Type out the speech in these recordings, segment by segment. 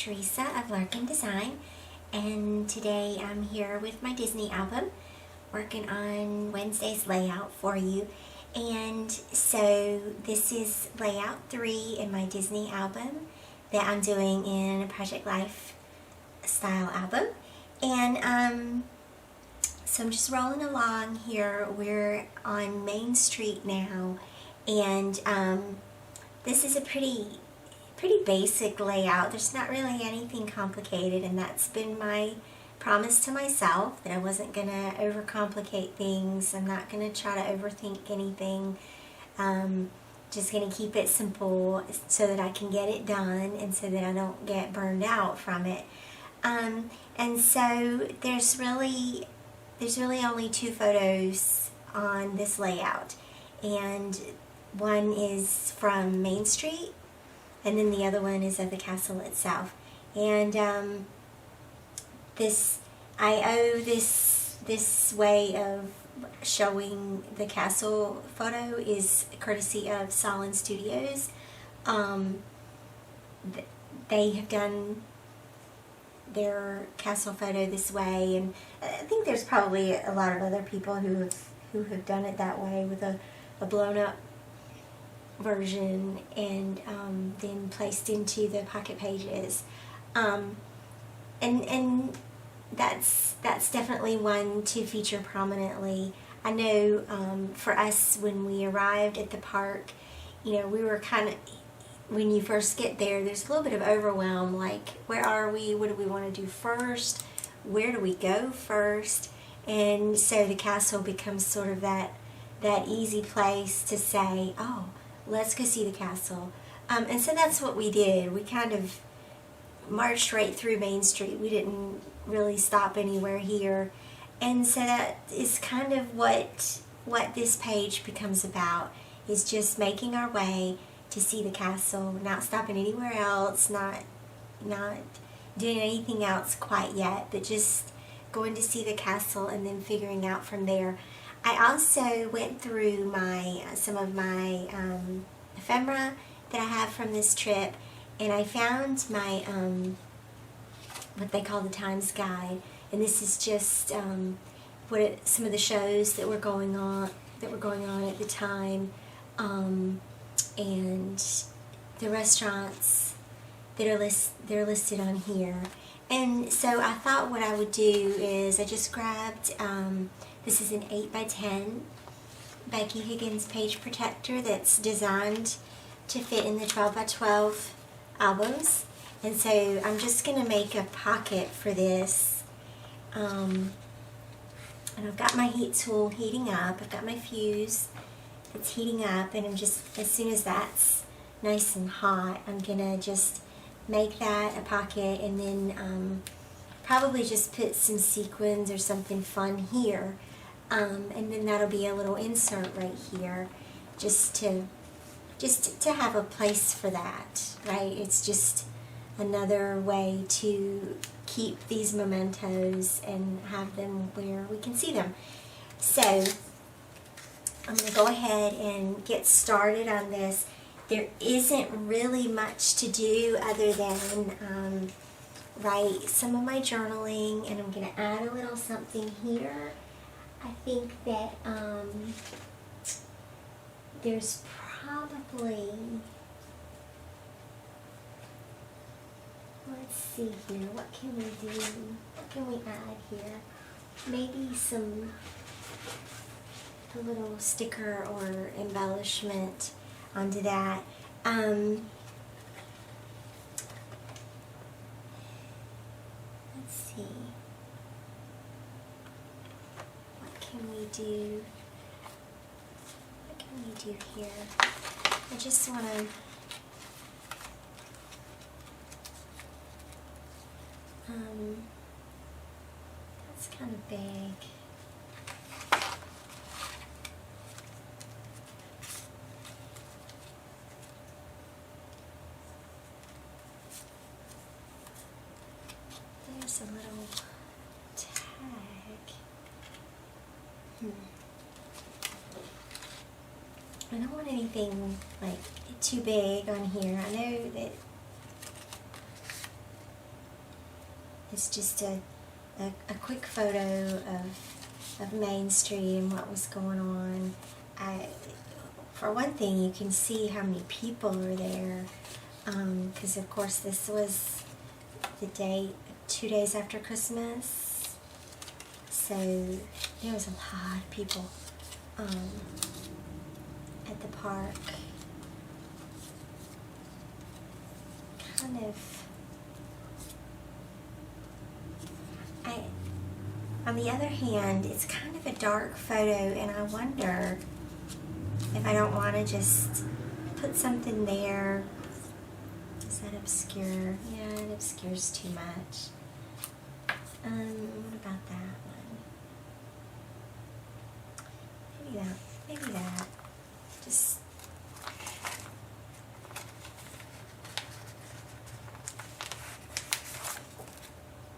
Theresa of Larkin Design, and today I'm here with my Disney album working on Wednesday's layout for you. And so this is layout 3 in my Disney album that I'm doing in a Project Life style album. And so I'm just rolling along here. We're on Main Street now, and this is a pretty basic layout. There's not really anything complicated, and that's been my promise to myself, that I wasn't going to overcomplicate things. I'm not going to try to overthink anything. Just going to keep it simple so that I can get it done and so that I don't get burned out from it. And so there's really only 2 photos on this layout, and one is from Main Street, and then the other one is of the castle itself. And I owe this way of showing the castle photo is courtesy of Solon Studios. They have done their castle photo this way, and I think there's probably a lot of other people who have done it that way, with a blown up version and then placed into the pocket pages, and that's definitely one to feature prominently. I know for us, when we arrived at the park, we were kind of, when you first get there, there's a little bit of overwhelm, like, where are we, what do we want to do first, where do we go first? And so the castle becomes sort of that easy place to say, oh, let's go see the castle. And so that's what we did. We kind of marched right through Main Street. We didn't really stop anywhere here. And so that is kind of what this page becomes about, is just making our way to see the castle, not stopping anywhere else, not doing anything else quite yet, but just going to see the castle and then figuring out from there. I also went through some of my ephemera that I have from this trip, and I found my what they call the Times Guide, and this is just some of the shows that were going on at the time, and the restaurants that are listed on here. And so I thought what I would do is I just grabbed this is an 8x10 Becky Higgins page protector that's designed to fit in the 12x12 albums. And so I'm just going to make a pocket for this. And I've got my heat tool heating up. I've got my fuse. It's heating up, and I'm just, as soon as that's nice and hot, I'm going to just make that a pocket, and then probably just put some sequins or something fun here. And then that'll be a little insert right here, just to have a place for that, right? It's just another way to keep these mementos and have them where we can see them. So I'm going to go ahead and get started on this. There isn't really much to do other than write some of my journaling, and I'm going to add a little something here. I think that there's probably, let's see here, what can we do? What can we add here? Maybe a little sticker or embellishment onto that. Let's see. What can we do? What can we do here? I just want to that's kind of big. There's a little tag. I don't want anything like too big on here. I know that It's just a quick photo of Main Street and what was going on. For one thing, you can see how many people are there, because of course this was the day, 2 days after Christmas, so there was a lot of people at the park. Kind of, on the other hand, it's kind of a dark photo, and I wonder if I don't want to just put something there. Is that obscure? Yeah, it obscures too much. What about that one? Maybe that. Just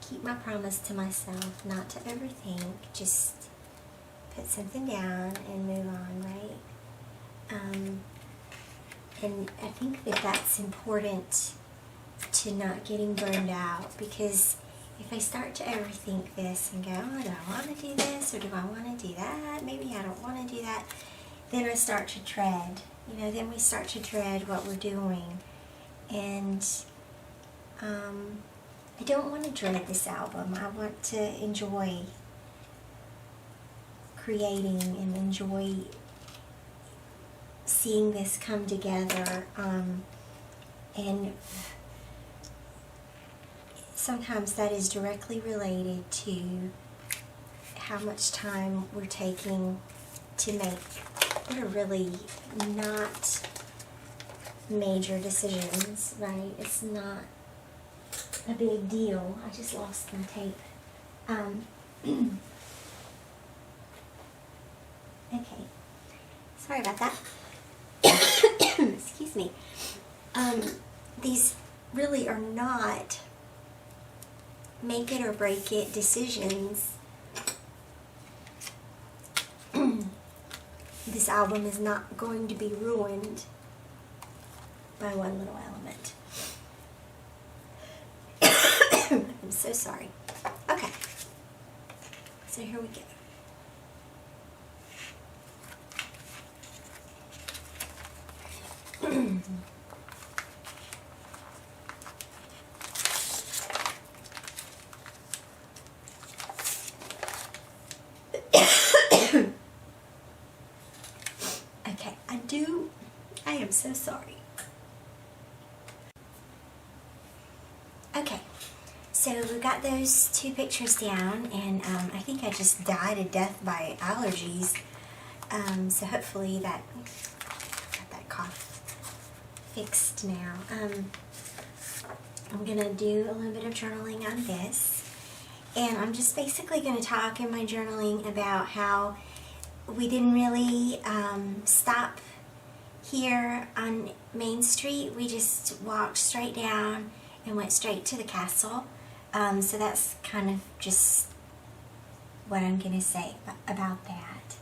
keep my promise to myself not to overthink, just put something down and move on, right? And I think that that's important to not getting burned out, because if I start to overthink this and go, oh, do I want to do this or do I want to do that? Maybe I don't want to do that. Then I start to dread, then we start to dread what we're doing. And I don't want to dread this album. I want to enjoy creating and enjoy seeing this come together. And sometimes that is directly related to how much time we're taking to make what are really not major decisions, right? It's not a big deal. I just lost my tape. Okay. Sorry about that. Excuse me. These really are not make it or break it decisions. This album is not going to be ruined by one little element. I'm so sorry. Okay. So here we go. Okay, I am so sorry. Okay, so we got those 2 pictures down, and I think I just died a death by allergies. So hopefully that got that cough fixed now. I'm gonna do a little bit of journaling on this, and I'm just basically gonna talk in my journaling about how we didn't really stop here on Main Street. We just walked straight down and went straight to the castle. So that's kind of just what I'm gonna say about that.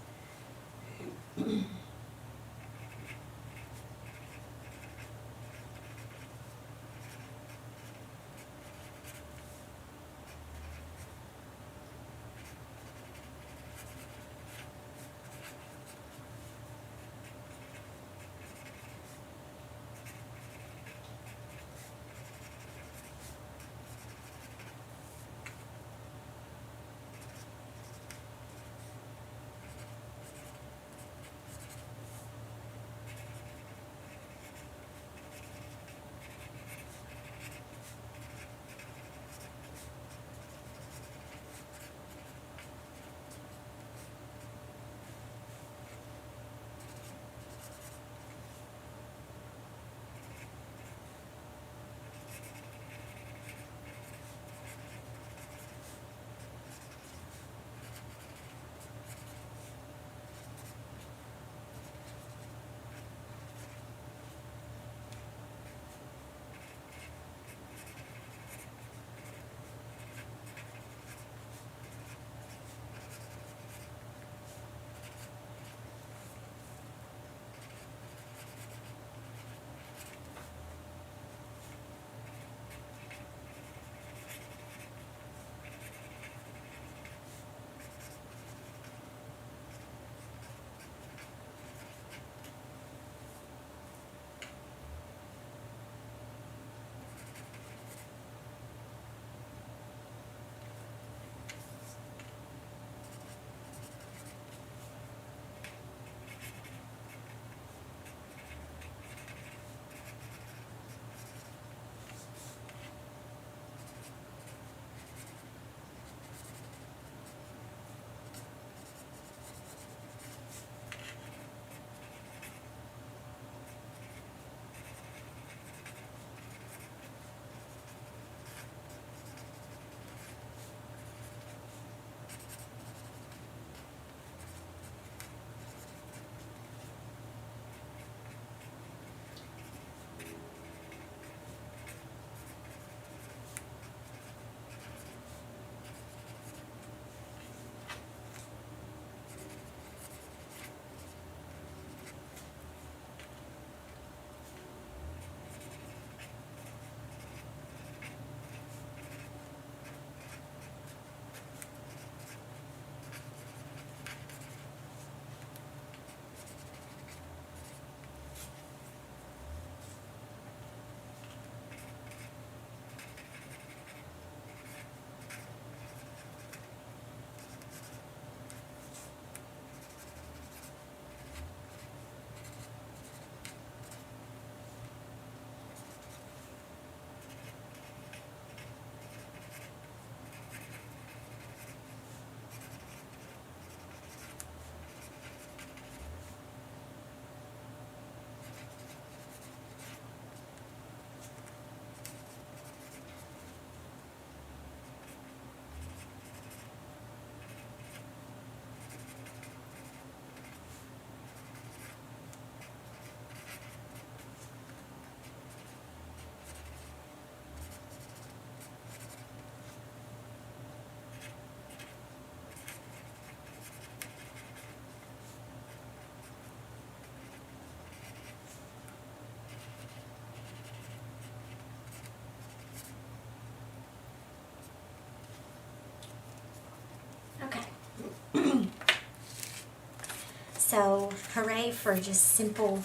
So hooray for just simple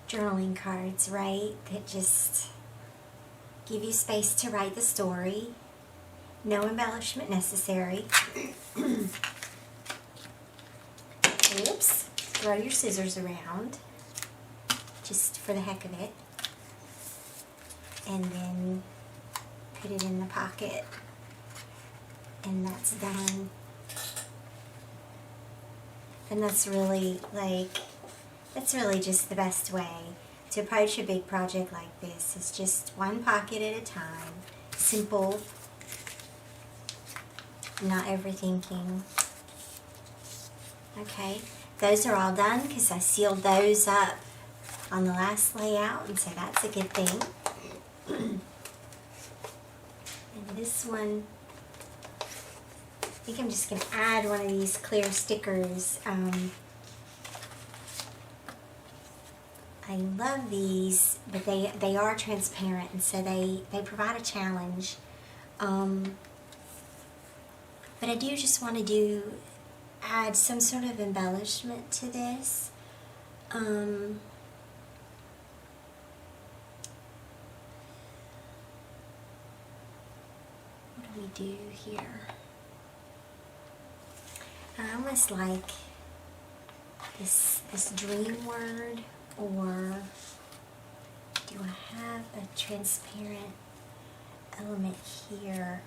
journaling cards, right? That just give you space to write the story. No embellishment necessary. Oops. Throw your scissors around just for the heck of it. And then put it in the pocket. And that's done. And that's really just the best way to approach a big project like this. It's just one pocket at a time. Simple. Not overthinking. Okay, those are all done because I sealed those up on the last layout, and so that's a good thing. And this one, I think I'm just going to add one of these clear stickers. I love these, but they are transparent, and so they provide a challenge. But I do just want to add some sort of embellishment to this. What do we do here? I almost like this dream word, or do I have a transparent element here?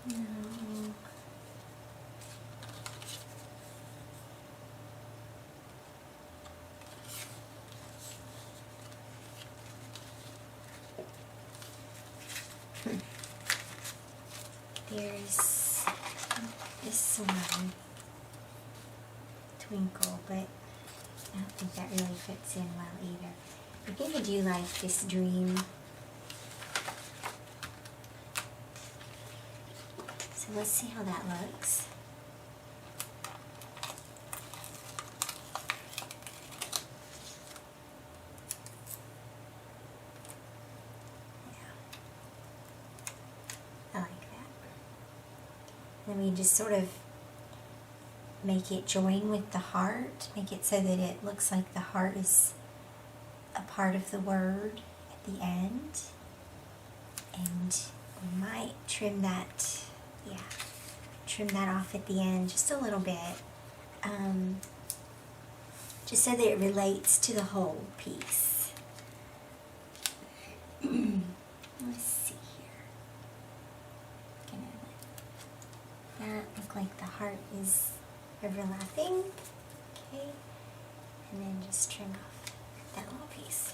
No. There's this one, Twinkle, but I don't think that really fits in well either. I think I do like this dream. So let's see how that looks. Yeah. I like that. Then we just sort of make it join with the heart. Make it so that it looks like the heart is a part of the word at the end. And we might trim that. Yeah, trim that off at the end just a little bit, just so that it relates to the whole piece. Let's see here. Gonna let that look like the heart is overlapping. Okay, and then just trim off that little piece.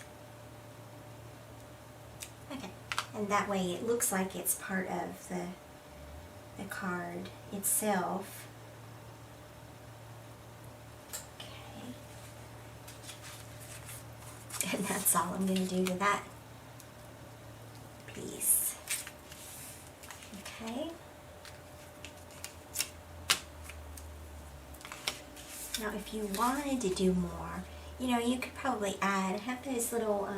Okay, and that way it looks like it's part of the card itself. Okay. And that's all I'm going to do to that piece. Okay. Now if you wanted to do more, you could probably add, have those little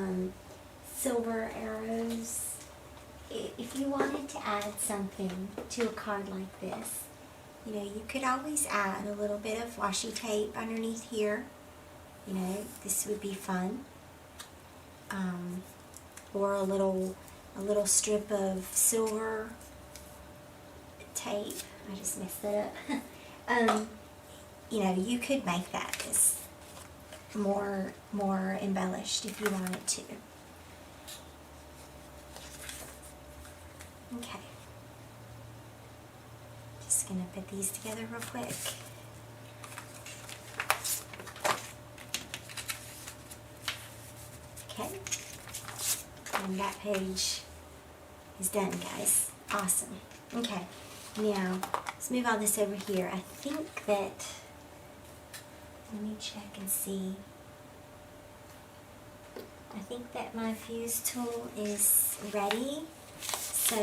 silver arrows. If you wanted to add something to a card like this, you could always add a little bit of washi tape underneath here. This would be fun. Or a little strip of silver tape. I just messed that up. You could make that this more embellished if you wanted to. Okay, just going to put these together real quick. Okay, and that page is done, guys. Awesome. Okay, now let's move all this over here. I think that, let me check and see. I think that my fuse tool is ready. So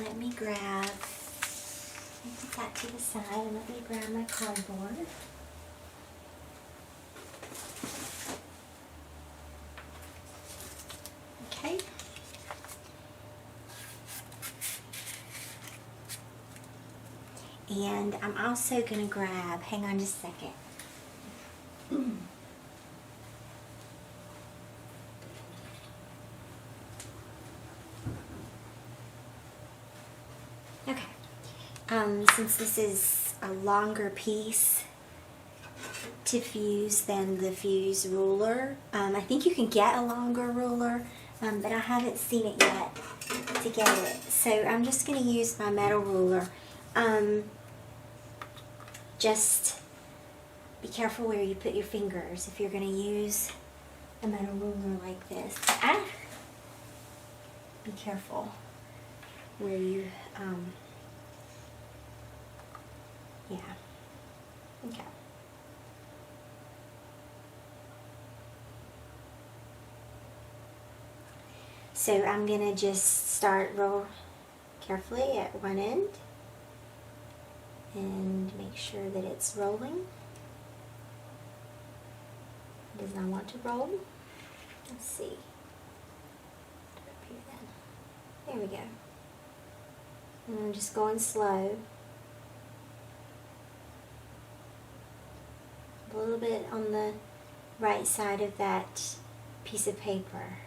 let me put that to the side, and let me grab my cardboard. Okay. And I'm also going to grab, hang on just a second. Okay. Since this is a longer piece to fuse than the fuse ruler, I think you can get a longer ruler, but I haven't seen it yet to get it. So I'm just going to use my metal ruler. Just be careful where you put your fingers if you're going to use a metal ruler like this. Be careful where you, yeah, okay. So I'm going to just start roll carefully at one end and make sure that it's rolling. It does not want to roll. Let's see. There we go. And I'm just going slow. A little bit on the right side of that piece of paper.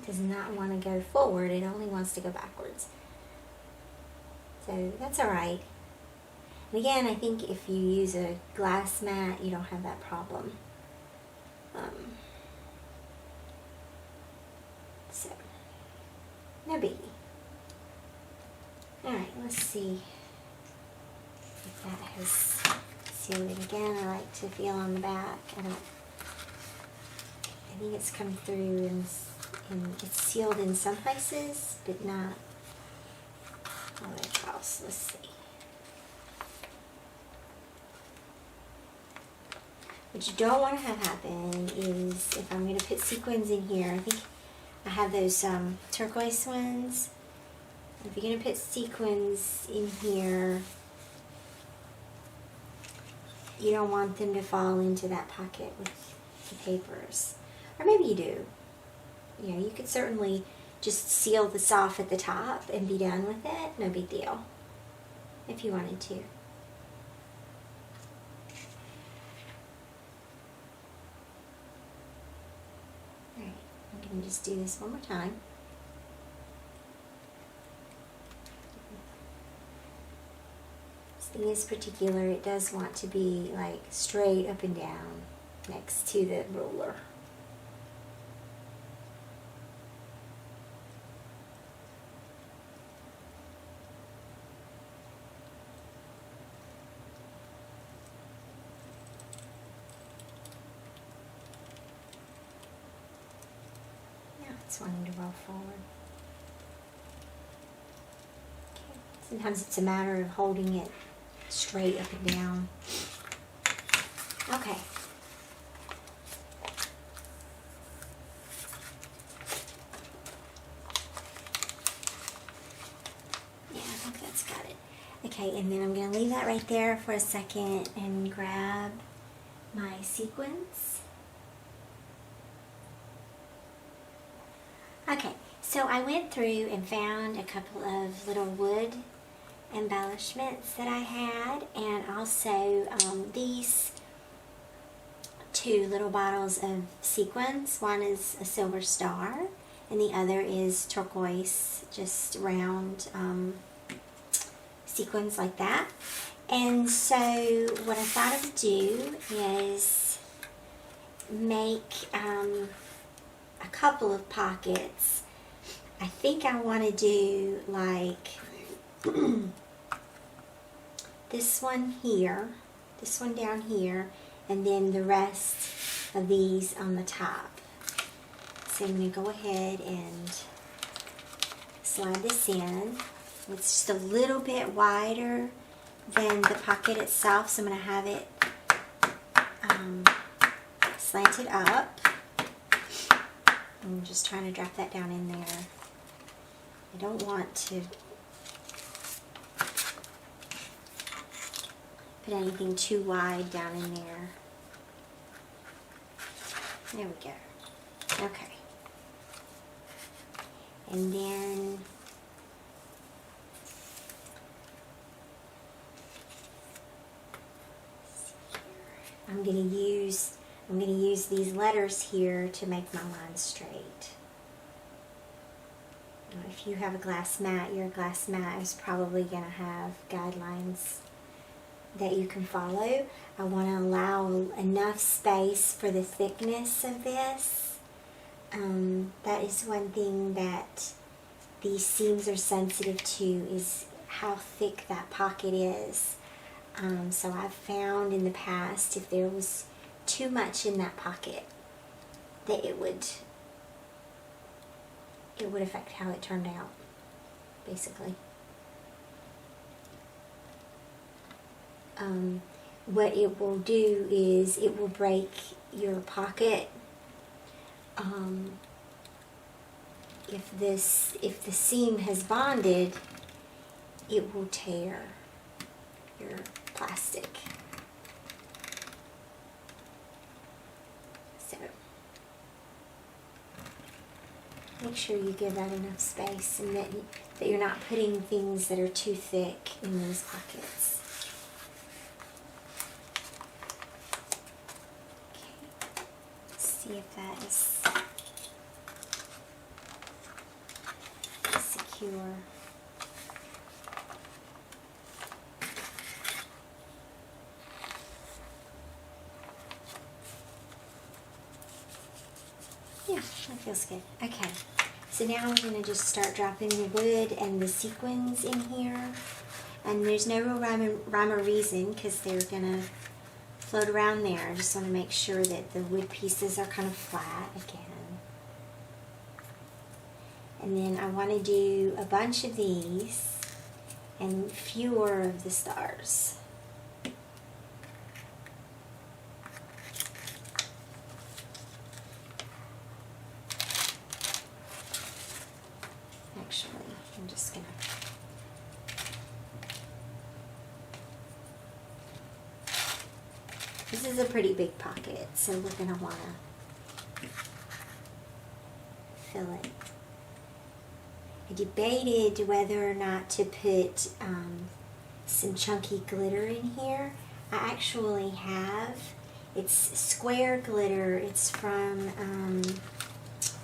Does not want to go forward, it only wants to go backwards. So that's alright. And again, I think if you use a glass mat, you don't have that problem. So, no biggie. Alright, let's see if that has sealed it again. I like to feel on the back. I think it's come through and it's sealed in some places, but not all else. Let's see. What you don't want to have happen is, if I'm going to put sequins in here, I think I have those turquoise ones. If you're going to put sequins in here, you don't want them to fall into that pocket with the papers. Or maybe you do. You know, you could certainly just seal this off at the top and be done with it. No big deal. If you wanted to. Alright, I'm going to just do this one more time. This thing is particular. It does want to be like straight up and down next to the ruler. It's wanting to roll forward. Okay. Sometimes it's a matter of holding it straight up and down. Okay. Yeah, I think that's got it. Okay, and then I'm going to leave that right there for a second and grab my sequins. Okay, so I went through and found a couple of little wood embellishments that I had, and also these two little bottles of sequins. One is a silver star, and the other is turquoise, just round sequins like that. And so what I thought I would do is make a couple of pockets. I think I want to do like this one here, this one down here, and then the rest of these on the top. So I'm going to go ahead and slide this in. It's just a little bit wider than the pocket itself, so I'm going to have it slanted up. I'm just trying to drop that down in there. don't want to put anything too wide down in there. There we go. Okay. And then I'm going to use these letters here to make my line straight. Now, if you have a glass mat, your glass mat is probably going to have guidelines that you can follow. I want to allow enough space for the thickness of this. That is one thing that these seams are sensitive to, is how thick that pocket is. So I've found in the past, if there was too much in that pocket, that it would affect how it turned out, basically. What it will do is it will break your pocket. If the seam has bonded, it will tear your plastic. So make sure you give that enough space, and that you're not putting things that are too thick in these pockets. Okay, let's see if that is secure. Yeah, that feels good. Okay, so now we're going to just start dropping the wood and the sequins in here. And there's no real rhyme or reason, because they're going to float around there. I just want to make sure that the wood pieces are kind of flat again. And then I want to do a bunch of these and fewer of the stars. Actually, I'm just going to... This is a pretty big pocket, so we're going to want to fill it. I debated whether or not to put some chunky glitter in here. I actually have. It's square glitter. It's from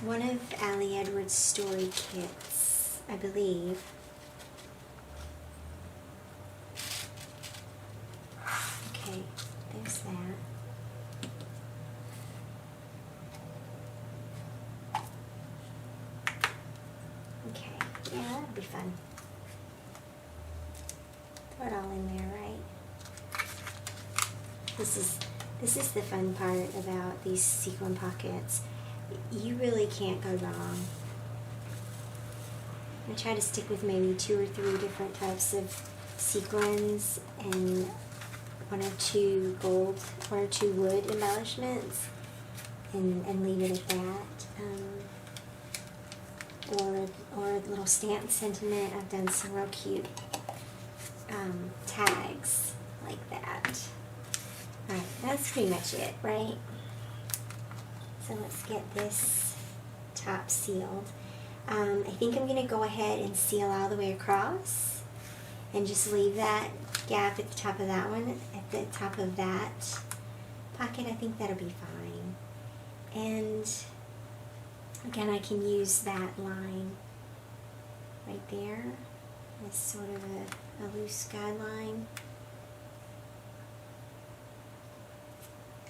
one of Ali Edwards' story kits, I believe. Okay, there's that. Yeah, that'll be fun. Throw it all in there, right? This is the fun part about these sequin pockets. You really can't go wrong. I try to stick with maybe 2 or 3 different types of sequins and 1 or 2 gold, 1 or 2 wood embellishments, and leave it at that. Or a little stamp sentiment. I've done some real cute tags like that. Alright, that's pretty much it, right? So let's get this top sealed. I think I'm going to go ahead and seal all the way across and just leave that gap at the top of that one, at the top of that pocket. I think that'll be fine. And again, I can use that line right there as sort of a loose guideline.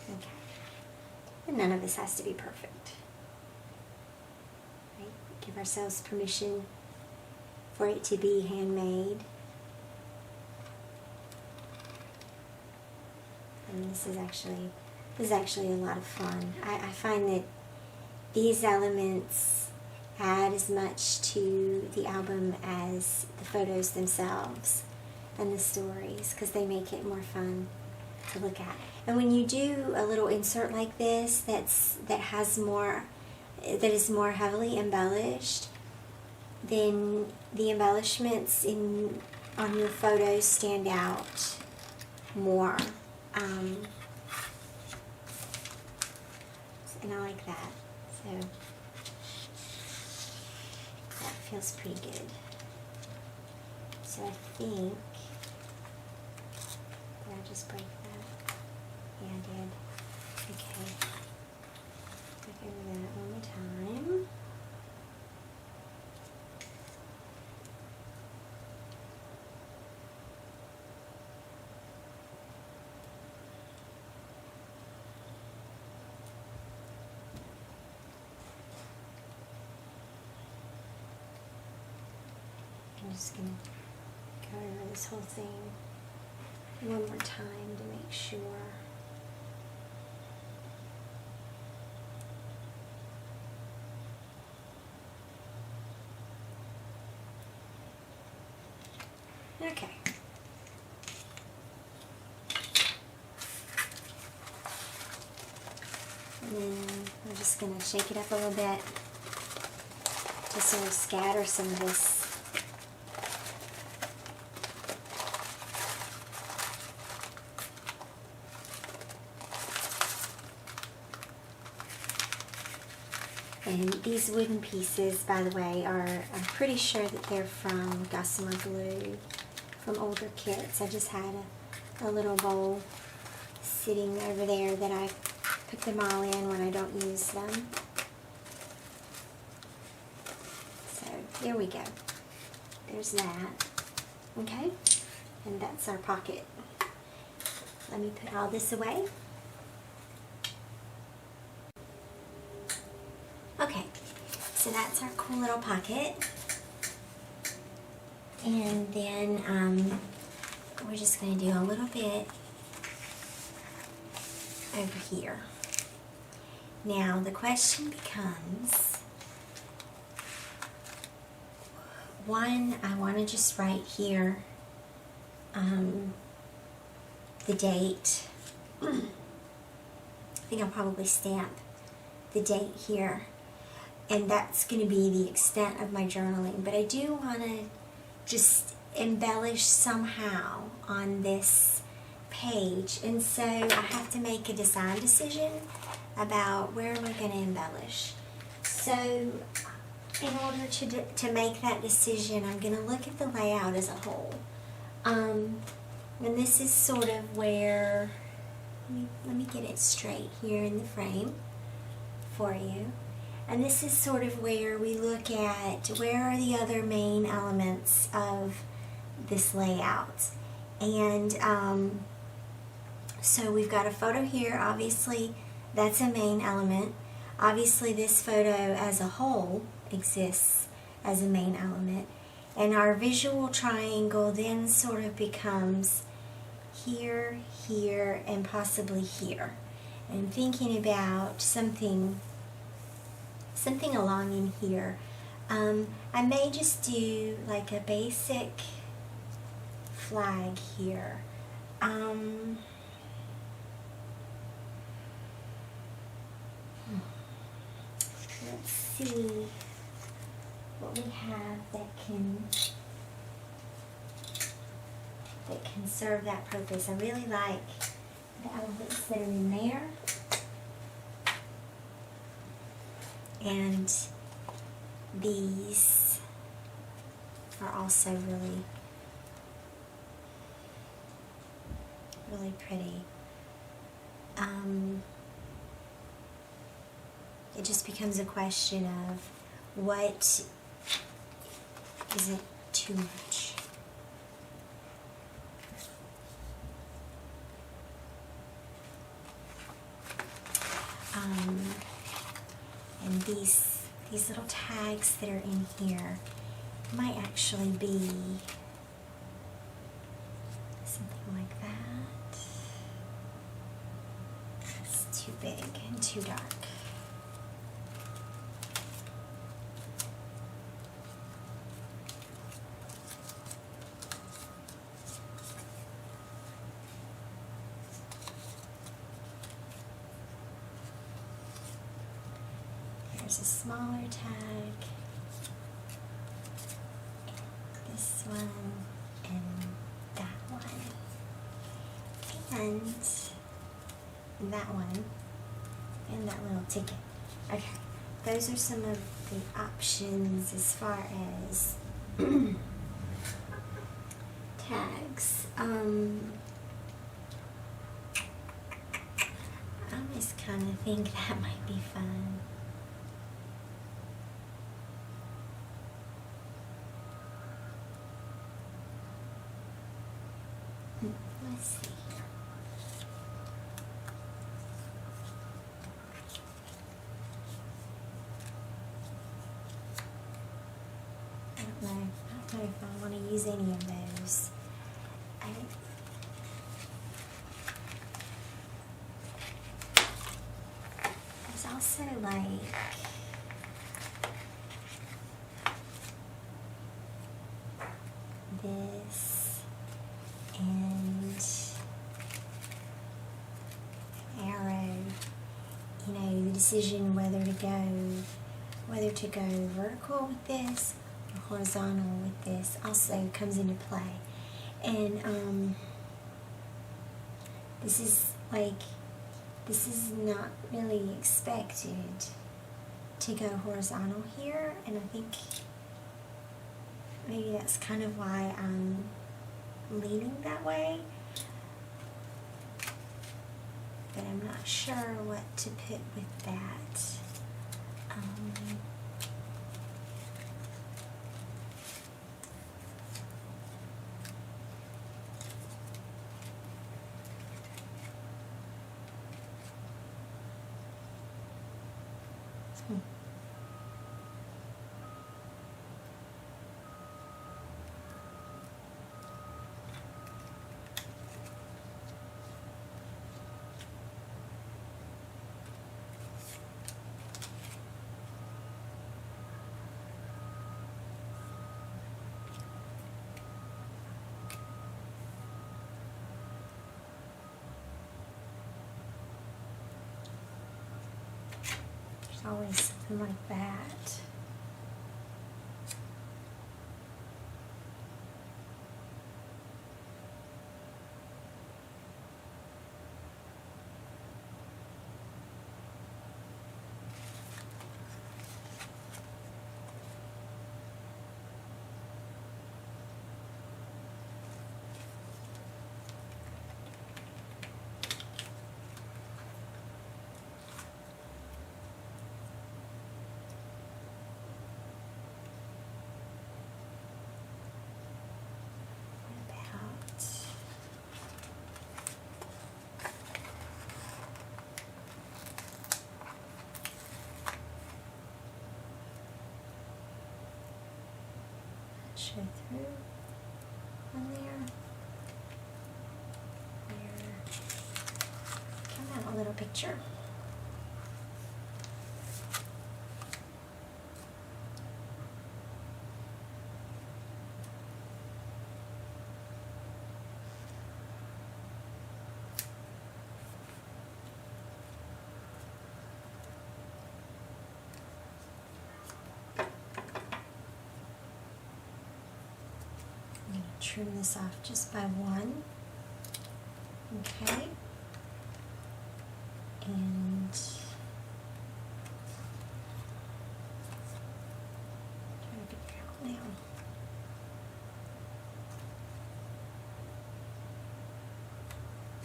Okay. And none of this has to be perfect. Right? Give ourselves permission for it to be handmade. And this is actually a lot of fun. I find that these elements add as much to the album as the photos themselves and the stories, because they make it more fun to look at. And when you do a little insert like this that is more heavily embellished, then the embellishments on your photos stand out more. And I like that. So that feels pretty good. So I think, did I just break that? Yeah, I did. Okay. Look over that one more time. I'm just going to go over this whole thing one more time to make sure. Okay. And then we're just going to shake it up a little bit to sort of scatter some of this. And these wooden pieces, by the way, I'm pretty sure that they're from Gossamer Glue, from older kits. I just had a little bowl sitting over there that I put them all in when I don't use them. So there we go. There's that. Okay? And that's our pocket. Let me put all this away. Okay, so that's our cool little pocket. And then we're just going to do a little bit over here. Now the question becomes, one, I want to just write here the date. I think I'll probably stamp the date here. And that's going to be the extent of my journaling. But I do want to just embellish somehow on this page. And so I have to make a design decision about where am I going to embellish. So in order to make that decision, I'm going to look at the layout as a whole. And this is sort of where, let me get it straight here in the frame for you. And this is sort of where we look at where are the other main elements of this layout. And so we've got a photo here. Obviously, that's a main element. Obviously, this photo as a whole exists as a main element. And our visual triangle then sort of becomes here, here, and possibly here. And thinking about something along in here. I may just do like a basic flag here. Let's see what we have that can serve that purpose. I really like the elements that are in there. And these are also really, really pretty. It just becomes a question of what isn't too much. And these little tags that are in here might actually be something like that. It's too big and too dark. There's a smaller tag. this one and that one and that one and that little ticket. Okay, those are some of the options as far as tags. I almost kind of think that might be fun. Let's see here. I don't know if I want to use any of those. There's also like this and arrow, you know, the decision whether to go vertical with this or horizontal with this also comes into play. And this is not really expected to go horizontal here, and I think maybe that's kind of why I'm leaning that way, but I'm not sure what to put with that. Always something like that. Show through on there. Come out a little picture. Trim this off just by one, okay, and try to figure out now.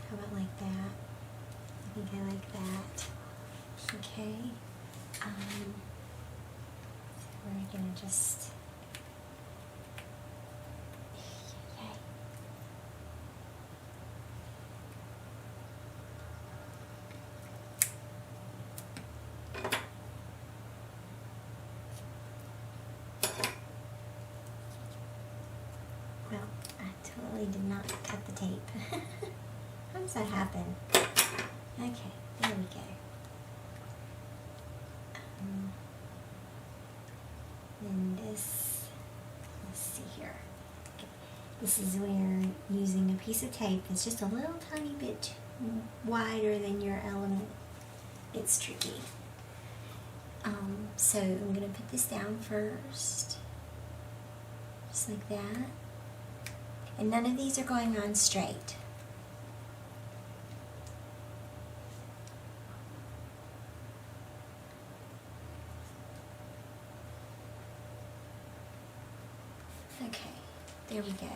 How about like that? I think I like that. Okay, so we're gonna just did not cut the tape. How does that happen? Okay, there we go. Then this, let's see here. Okay. This is where using a piece of tape that's just a little tiny bit wider than your element, it's tricky. So I'm going to put this down first. just like that. And none of these are going on straight. Okay, there we go.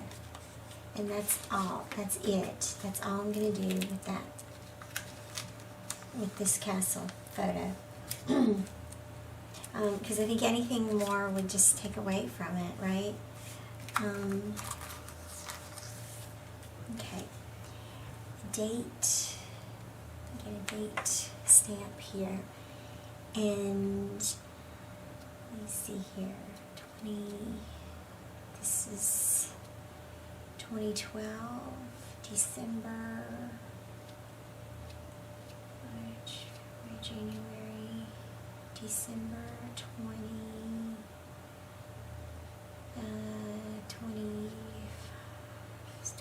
And that's all, that's it. That's all I'm gonna do with that, with this castle photo. Because I think anything more would just take away from it, right? Okay. Date. Get a date stamp here. And let me see here. 20. This is 2012, December, March, January, December 20,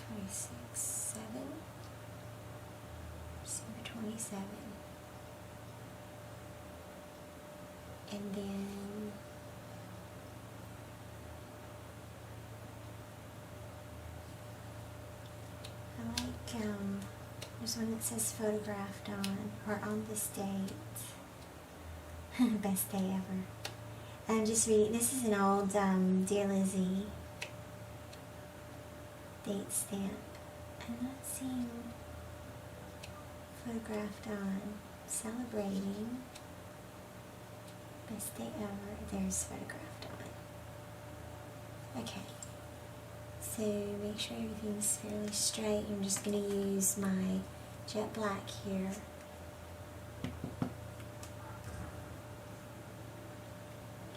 26, 7, December 27, and then there's one that says photographed on, or on this date. Best day ever. I'm just reading, this is an old Dear Lizzie date stamp. I'm not seeing photographed on. Celebrating. Best day ever. There's photographed on. Okay. So make sure everything's fairly straight. I'm just going to use my jet black here.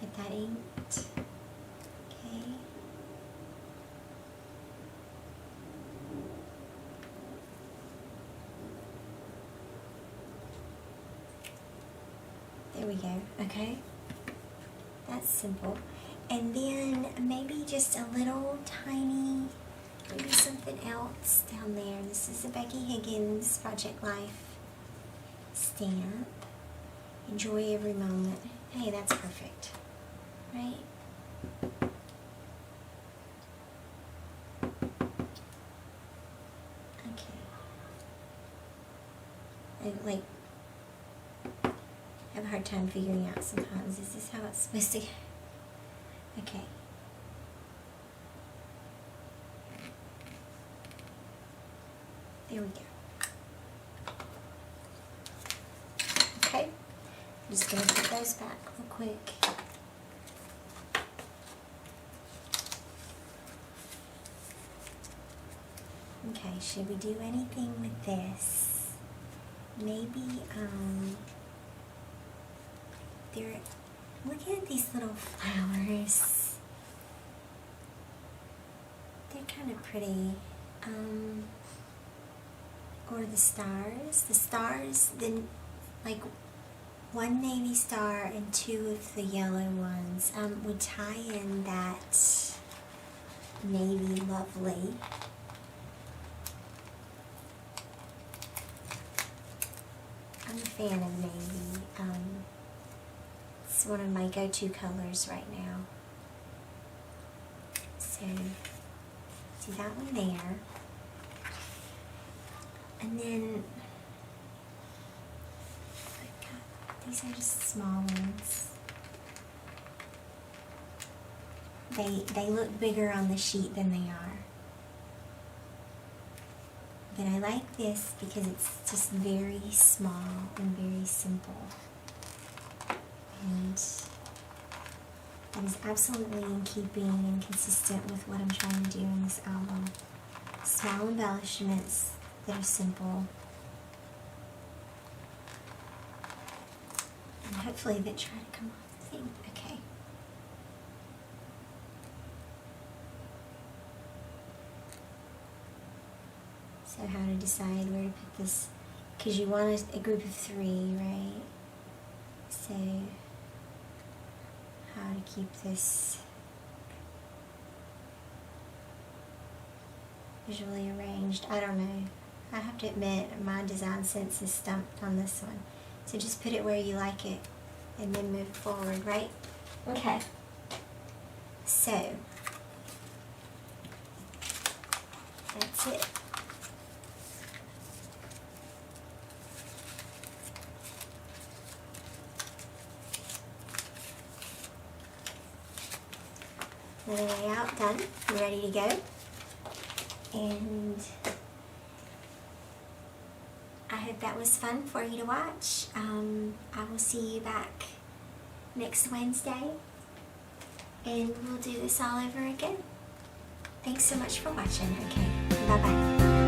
Get that inked. Okay. There we go. Okay. That's simple. And then maybe just a little tiny, maybe something else down there. This is a Becky Higgins Project Life stamp. Enjoy every moment. Hey, that's perfect, right? Okay. I have a hard time figuring out sometimes. Is this how it's supposed to go? Okay. There we go. Okay. I'm just going to put those back real quick. Okay, should we do anything with this? Maybe, looking at these little flowers. They're kind of pretty. Or the stars. The stars, then like one navy star and two of the yellow ones would tie in that navy lovely. I'm a fan of navy. It's one of my go-to colors right now. So, do that one there. And then, these are just small ones. They look bigger on the sheet than they are. But I like this because it's just very small and very simple. And it is absolutely in keeping and consistent with what I'm trying to do in this album. Small embellishments that are simple. And hopefully they try to come off the thing. Okay. So how to decide where to put this, because you want a group of 3, right? So how to keep this visually arranged, I don't know. I have to admit my design sense is stumped on this one. So just put it where you like it and then move forward, right? Okay. So That's it. Another layout done. We're ready to go. And I hope that was fun for you to watch. I will see you back next Wednesday, and we'll do this all over again. Thanks so much for watching. Okay, bye-bye.